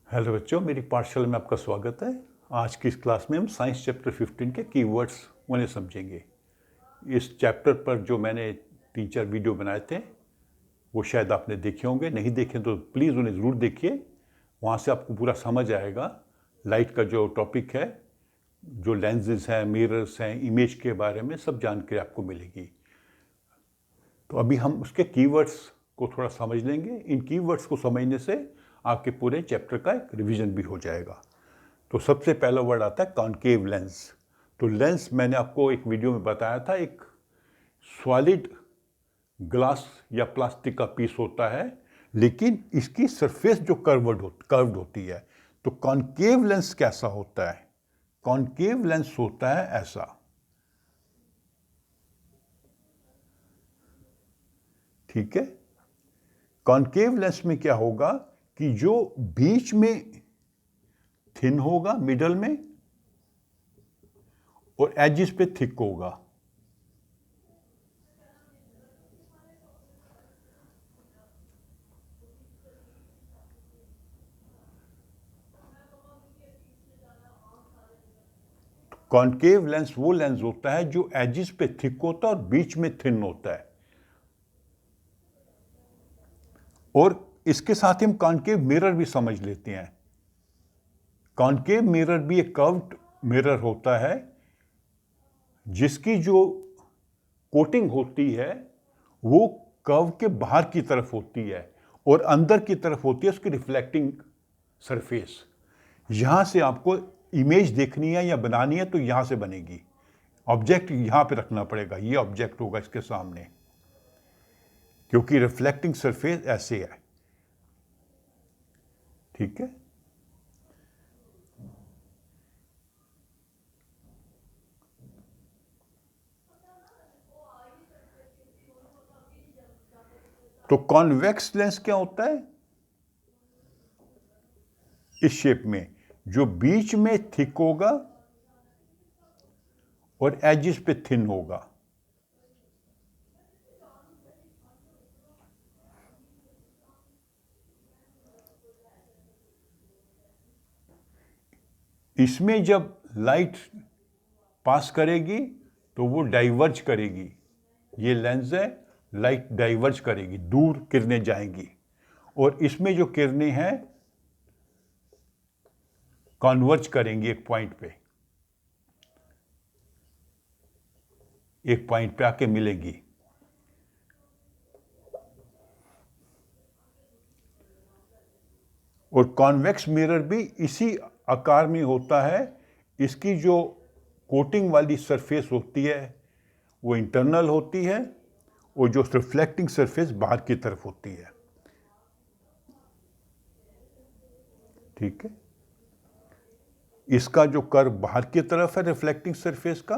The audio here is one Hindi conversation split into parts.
हेलो बच्चों, मेरी पाठशाला में आपका स्वागत है। आज की इस क्लास में हम साइंस चैप्टर 15 के कीवर्ड्स उन्हें समझेंगे। इस चैप्टर पर जो मैंने 3-4 वीडियो बनाए थे वो शायद आपने देखे होंगे, नहीं देखे तो प्लीज़ उन्हें ज़रूर देखिए। वहाँ से आपको पूरा समझ आएगा। लाइट का जो टॉपिक है, जो लेंसेज हैं, मिरर्स हैं, इमेज के बारे में सब जानकारी आपको मिलेगी। तो अभी हम उसके कीवर्ड्स को थोड़ा समझ लेंगे। इन कीवर्ड्स को समझने से आपके पूरे चैप्टर का एक रिवीजन भी हो जाएगा। तो सबसे पहला वर्ड आता है कॉन्केव लेंस। तो लेंस मैंने आपको एक वीडियो में बताया था, एक सॉलिड ग्लास या प्लास्टिक का पीस होता है, लेकिन इसकी सरफेस जो कर्व्ड होती है। तो कॉन्केव लेंस कैसा होता है? कॉन्केव लेंस होता है ऐसा, ठीक है। कॉन्केव लेंस में क्या होगा कि जो बीच में थिन होगा, मिडल में, और एजिस पे थिक होगा। कॉन्केव लेंस वो लेंस होता है जो एजिस पे थिक होता है और बीच में थिन होता है। और इसके साथ ही हम कॉन्केव मिरर भी समझ लेते हैं। कॉन्केव मिरर भी एक कर्व्ड मिरर होता है जिसकी जो कोटिंग होती है वो कर्व के बाहर की तरफ होती है और अंदर की तरफ होती है उसकी रिफ्लेक्टिंग सरफेस। यहां से आपको इमेज देखनी है या बनानी है तो यहां से बनेगी। ऑब्जेक्ट यहां पे रखना पड़ेगा, ये ऑब्जेक्ट होगा इसके सामने, क्योंकि रिफ्लेक्टिंग सरफेस ऐसे है, ठीक है। तो कॉन्वेक्स लेंस क्या होता है? इस शेप में जो बीच में थिक होगा और एजिस पे थिन होगा। इसमें जब लाइट पास करेगी तो वो डाइवर्ज करेगी। ये लेंस है, लाइट डाइवर्ज करेगी, दूर किरणें जाएंगी। और इसमें जो किरणें हैं कॉन्वर्ज करेंगी एक पॉइंट पे आके मिलेगी। और कॉन्वेक्स मिरर भी इसी आकार में होता है। इसकी जो कोटिंग वाली सरफेस होती है वो इंटरनल होती है और जो रिफ्लेक्टिंग सरफेस बाहर की तरफ होती है, ठीक है। इसका जो कर्व बाहर की तरफ है रिफ्लेक्टिंग सरफेस का,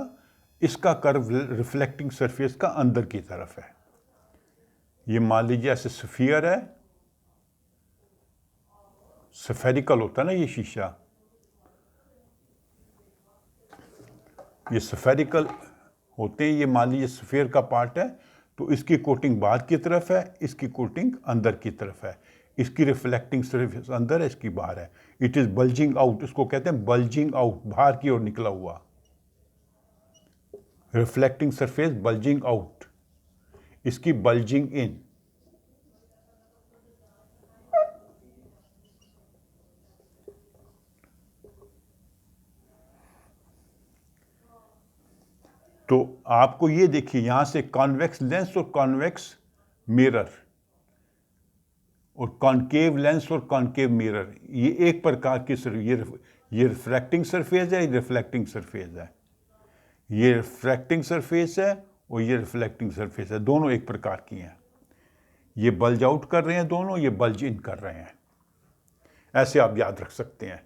इसका कर्व रिफ्लेक्टिंग सरफेस का अंदर की तरफ है। ये मान लीजिए ऐसे स्फीयर है, स्फेरिकल होता है ना ये शीशा, ये स्फेरिकल होते हैं। ये मान लीजिए स्फीयर का पार्ट है, तो इसकी कोटिंग बाहर की तरफ है, इसकी कोटिंग अंदर की तरफ है। इसकी रिफ्लेक्टिंग सरफेस अंदर है, इसकी बाहर है। इट इज बल्जिंग आउट, इसको कहते हैं बल्जिंग आउट, बाहर की ओर निकला हुआ। रिफ्लेक्टिंग सरफेस बल्जिंग आउट, इसकी बल्जिंग इन। तो आपको ये देखिए यहां से कॉन्वेक्स लेंस और कॉन्वेक्स मिरर और कॉन्केव लेंस और कॉन्केव मिरर, ये एक प्रकार की ये रिफ्रैक्टिंग सरफेस है, ये रिफ्लेक्टिंग सरफेस है। ये रिफ्रैक्टिंग सरफेस है और ये रिफ्लेक्टिंग सरफेस है, दोनों एक प्रकार की हैं। ये बल्ज आउट कर रहे हैं दोनों, ये बल्ज इन कर रहे हैं। ऐसे आप याद रख सकते हैं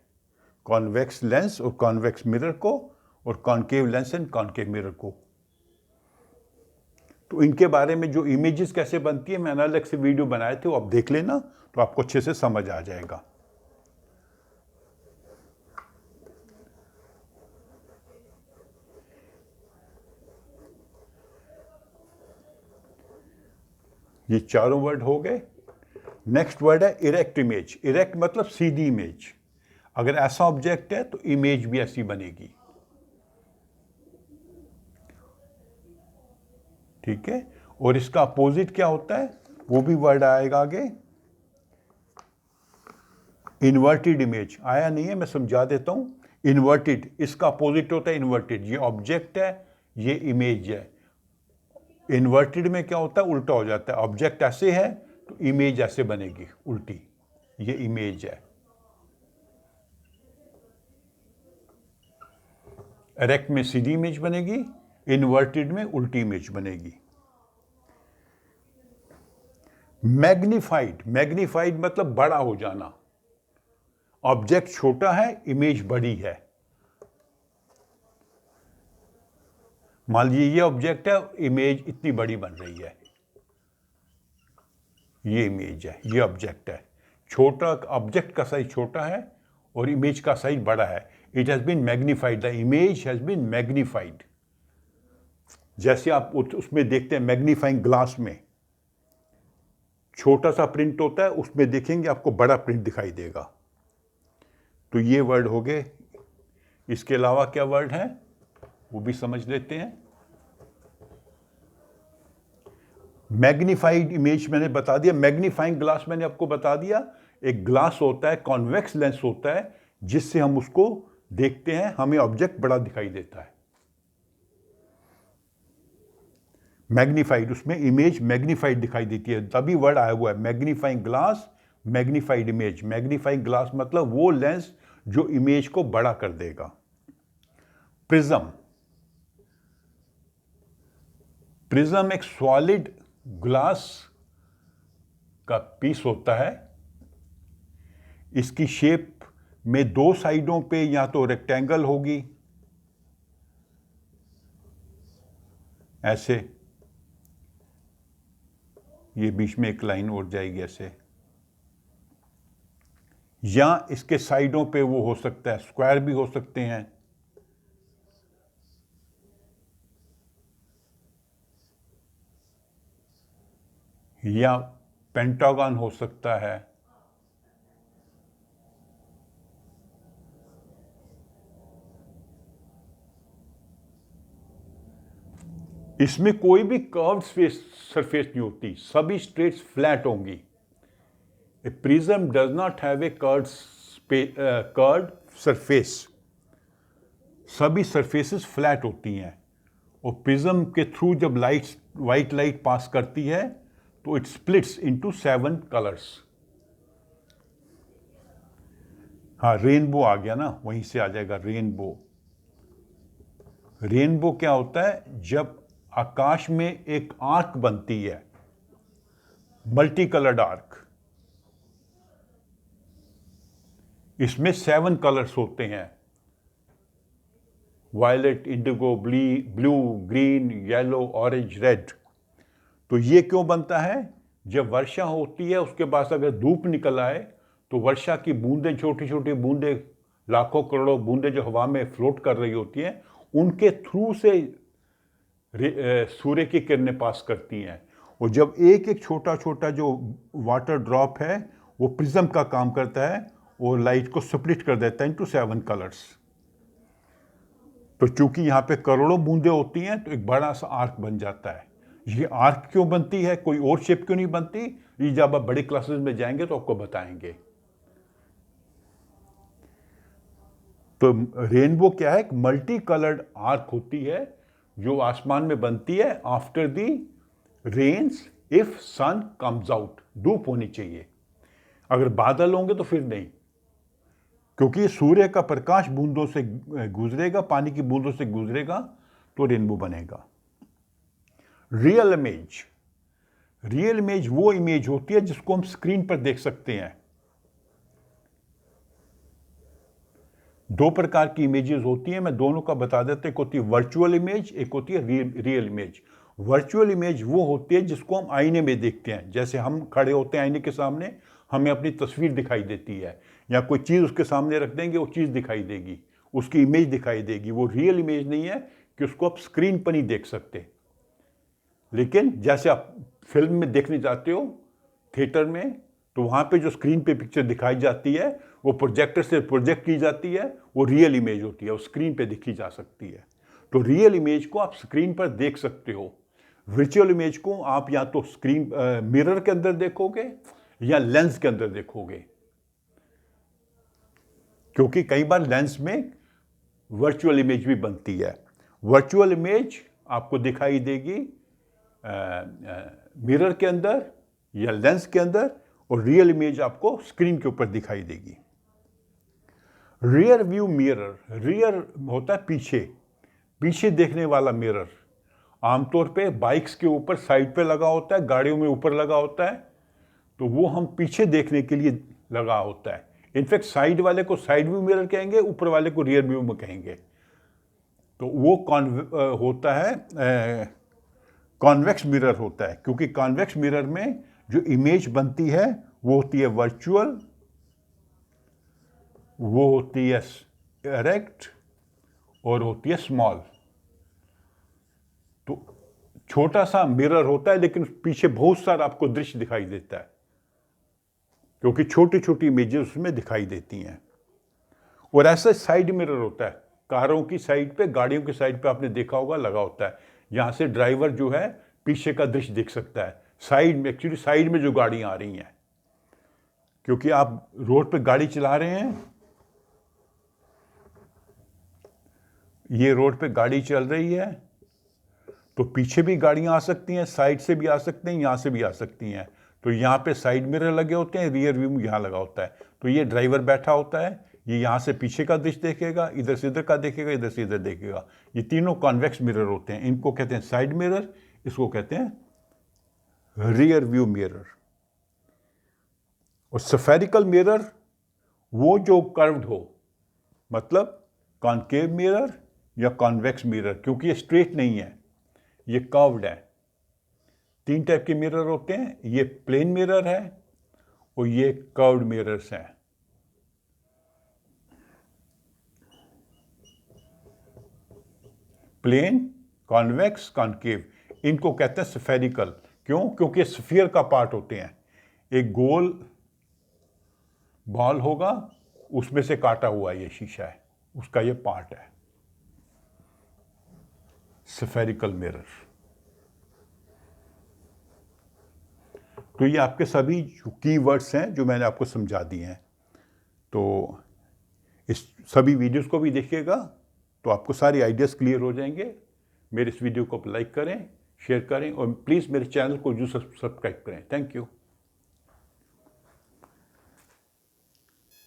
कॉन्वेक्स लेंस और कॉन्वेक्स मिरर को, और concave lens and concave mirror को। तो इनके बारे में जो इमेजेस कैसे बनती है, मैंने अलग से वीडियो बनाए थे, वो आप देख लेना तो आपको अच्छे से समझ आ जाएगा। ये चारों वर्ड हो गए। नेक्स्ट वर्ड है इरेक्ट इमेज। इरेक्ट मतलब सीधी इमेज। अगर ऐसा ऑब्जेक्ट है तो इमेज भी ऐसी बनेगी। ठीक है, और इसका अपोजिट क्या होता है वो भी वर्ड आएगा आगे। इन्वर्टेड इमेज आया नहीं है, मैं समझा देता हूं। इन्वर्टेड, इसका अपोजिट होता है इन्वर्टेड। ये ऑब्जेक्ट है, ये इमेज है। इन्वर्टेड में क्या होता है, उल्टा हो जाता है। ऑब्जेक्ट ऐसे है तो इमेज ऐसे बनेगी उल्टी, ये इमेज है। इरेक्ट में सीधी इमेज बनेगी, इन्वर्टेड में उल्टी इमेज बनेगी। मैग्नीफाइड, मैग्नीफाइड मतलब बड़ा हो जाना। ऑब्जेक्ट छोटा है, इमेज बड़ी है। मान लीजिए ये ऑब्जेक्ट है, इमेज इतनी बड़ी बन रही है। ये इमेज है, ये ऑब्जेक्ट है। छोटा ऑब्जेक्ट का साइज छोटा है और इमेज का साइज बड़ा है। It has been magnified, the image has been magnified. जैसे आप उसमें देखते हैं मैग्नीफाइंग ग्लास में छोटा सा प्रिंट होता है, उसमें देखेंगे आपको बड़ा प्रिंट दिखाई देगा। तो ये वर्ड हो गए। इसके अलावा क्या वर्ड है वो भी समझ लेते हैं। मैग्नीफाइड इमेज मैंने बता दिया। मैग्नीफाइंग ग्लास मैंने आपको बता दिया। एक ग्लास होता है, कॉन्वेक्स लेंस होता है, जिससे हम उसको देखते हैं, हमें ऑब्जेक्ट बड़ा दिखाई देता है। मैग्नीफाइड, उसमें इमेज मैग्नीफाइड दिखाई देती है, तभी वर्ड आया हुआ है magnifying glass, magnified image. Magnifying glass मतलब वो लेंस जो इमेज को बड़ा कर देगा। प्रिज्म, प्रिज्म एक सॉलिड ग्लास का पीस होता है। इसकी शेप में दो साइडों पे या तो रेक्टेंगल होगी ऐसे, ये बीच में एक लाइन और जाएगी ऐसे, या इसके साइडों पे वो हो सकता है, स्क्वायर भी हो सकते हैं, या पेंटागन हो सकता है। इसमें कोई भी कर्व्ड सरफेस नहीं होती, सभी स्ट्रेट्स फ्लैट होंगी। A prism does not have a curved surface. सभी सरफेसेस फ्लैट होती हैं, और प्रिज्म के थ्रू जब व्हाइट लाइट पास करती है तो इट स्प्लिट्स इनटू 7 कलर्स। हाँ, रेनबो आ गया ना, वहीं से आ जाएगा रेनबो। रेनबो क्या होता है, जब आकाश में एक आर्क बनती है, मल्टी कलर्ड आर्क, इसमें 7 कलर्स होते हैं, violet, indigo, blue, green, yellow, orange, red. तो ये क्यों बनता है, जब वर्षा होती है उसके बाद अगर धूप निकल आए तो वर्षा की बूंदें, छोटी छोटी बूंदें, लाखों करोड़ों बूंदें जो हवा में फ्लोट कर रही होती हैं, उनके थ्रू से सूर्य की किरणें पास करती हैं। और जब एक एक छोटा छोटा जो वाटर ड्रॉप है वो प्रिज्म का काम करता है और लाइट को स्प्लिट कर देता है इनटू 7 कलर्स। तो चूंकि यहाँ पे करोड़ों बूंदें होती हैं तो एक बड़ा सा आर्क बन जाता है। ये आर्क क्यों बनती है, कोई और शेप क्यों नहीं बनती, ये जब आप बड़ी क्लासेस में जाएंगे तो आपको बताएंगे। तो रेनबो क्या है, एक मल्टी कलर्ड आर्क होती है जो आसमान में बनती है after the rains, if sun comes out. धूप होनी चाहिए, अगर बादल होंगे तो फिर नहीं, क्योंकि सूर्य का प्रकाश बूंदों से गुजरेगा, पानी की बूंदों से गुजरेगा तो रेनबो बनेगा। रियल इमेज, रियल इमेज वो इमेज होती है जिसको हम स्क्रीन पर देख सकते हैं। 2 प्रकार की इमेजेस होती हैं, मैं दोनों का बता देता हूं। एक होती है वर्चुअल इमेज, एक होती है रियल इमेज। वर्चुअल इमेज वो होती है जिसको हम आईने में देखते हैं, जैसे हम खड़े होते हैं आईने के सामने, हमें अपनी तस्वीर दिखाई देती है, या कोई चीज़ उसके सामने रख देंगे वो चीज़ दिखाई देगी, उसकी इमेज दिखाई देगी। वो रियल इमेज नहीं है कि उसको आप स्क्रीन पर नहीं देख सकते। लेकिन जैसे आप फिल्म में देखने जाते हो थिएटर में, तो वहाँ पे जो स्क्रीन पे पिक्चर दिखाई जाती है वो प्रोजेक्टर से प्रोजेक्ट की जाती है, वो रियल इमेज होती है, वो स्क्रीन पे दिखी जा सकती है। तो रियल इमेज को आप स्क्रीन पर देख सकते हो, वर्चुअल इमेज को आप या तो स्क्रीन मिरर के अंदर देखोगे या लेंस के अंदर देखोगे, क्योंकि कई बार लेंस में वर्चुअल इमेज भी बनती है। वर्चुअल इमेज आपको दिखाई देगी मिरर के अंदर या लेंस के अंदर, और रियल इमेज आपको स्क्रीन के ऊपर दिखाई देगी। रियर व्यू मिरर, रियर होता है पीछे, पीछे देखने वाला मिरर। आमतौर पे बाइक्स के ऊपर साइड पे लगा होता है, गाड़ियों में ऊपर लगा होता है, तो वो हम पीछे देखने के लिए लगा होता है। इनफैक्ट साइड वाले को साइड व्यू मिरर कहेंगे, ऊपर वाले को रियर व्यू में कहेंगे। तो वो होता है कॉन्वेक्स मिरर होता है, क्योंकि कॉन्वेक्स मिरर में जो इमेज बनती है वो होती है वर्चुअल, वो होती है इरेक्ट और होती है स्मॉल। तो छोटा सा मिरर होता है लेकिन पीछे बहुत सारा आपको दृश्य दिखाई देता है, क्योंकि छोटी छोटी इमेजेस उसमें दिखाई देती हैं। और ऐसा साइड मिरर होता है, कारों की साइड पे, गाड़ियों की साइड पे आपने देखा होगा लगा होता है, यहाँ से ड्राइवर जो है पीछे का दृश्य देख सकता है। साइड में, एक्चुअली साइड में जो गाड़ियाँ आ रही हैं, क्योंकि आप रोड पे गाड़ी चला रहे हैं, ये रोड पे गाड़ी चल रही है, तो पीछे भी गाड़ियाँ आ सकती हैं, साइड से भी आ सकती हैं, यहाँ से भी आ सकती हैं। तो यहाँ पे साइड मिरर लगे होते हैं, रियर व्यू यहाँ लगा होता है। तो ये ड्राइवर बैठा होता है, ये यहाँ से पीछे का दृश्य देखेगा, इधर से इधर का देखेगा, इधर से इधर देखेगा। ये तीनों कॉन्वेक्स मिरर होते हैं। इनको कहते हैं साइड मिरर, इसको कहते हैं रियर व्यू मिरर। और स्फेरिकल मिरर वो जो कर्व्ड हो, मतलब कॉनकेव मिरर या कॉन्वेक्स मिरर, क्योंकि ये स्ट्रेट नहीं है, ये कर्व्ड है। तीन टाइप के मिरर होते हैं, ये प्लेन मिरर है और ये कर्व्ड मिरर्स हैं। प्लेन, कॉन्वेक्स, कॉनकेव, इनको कहते हैं स्फेरिकल। क्यों? क्योंकि स्फीयर का पार्ट होते हैं। एक गोल बॉल होगा, उसमें से काटा हुआ ये शीशा है, उसका ये पार्ट है स्फेरिकल मिरर। तो ये आपके सभी कीवर्ड्स हैं जो मैंने आपको समझा दिए हैं। तो इस सभी वीडियोस को भी देखिएगा तो आपको सारे आइडियाज़ क्लियर हो जाएंगे। मेरे इस वीडियो को लाइक करें, शेयर करें और प्लीज़ मेरे चैनल को जो सब्सक्राइब करें। Thank you.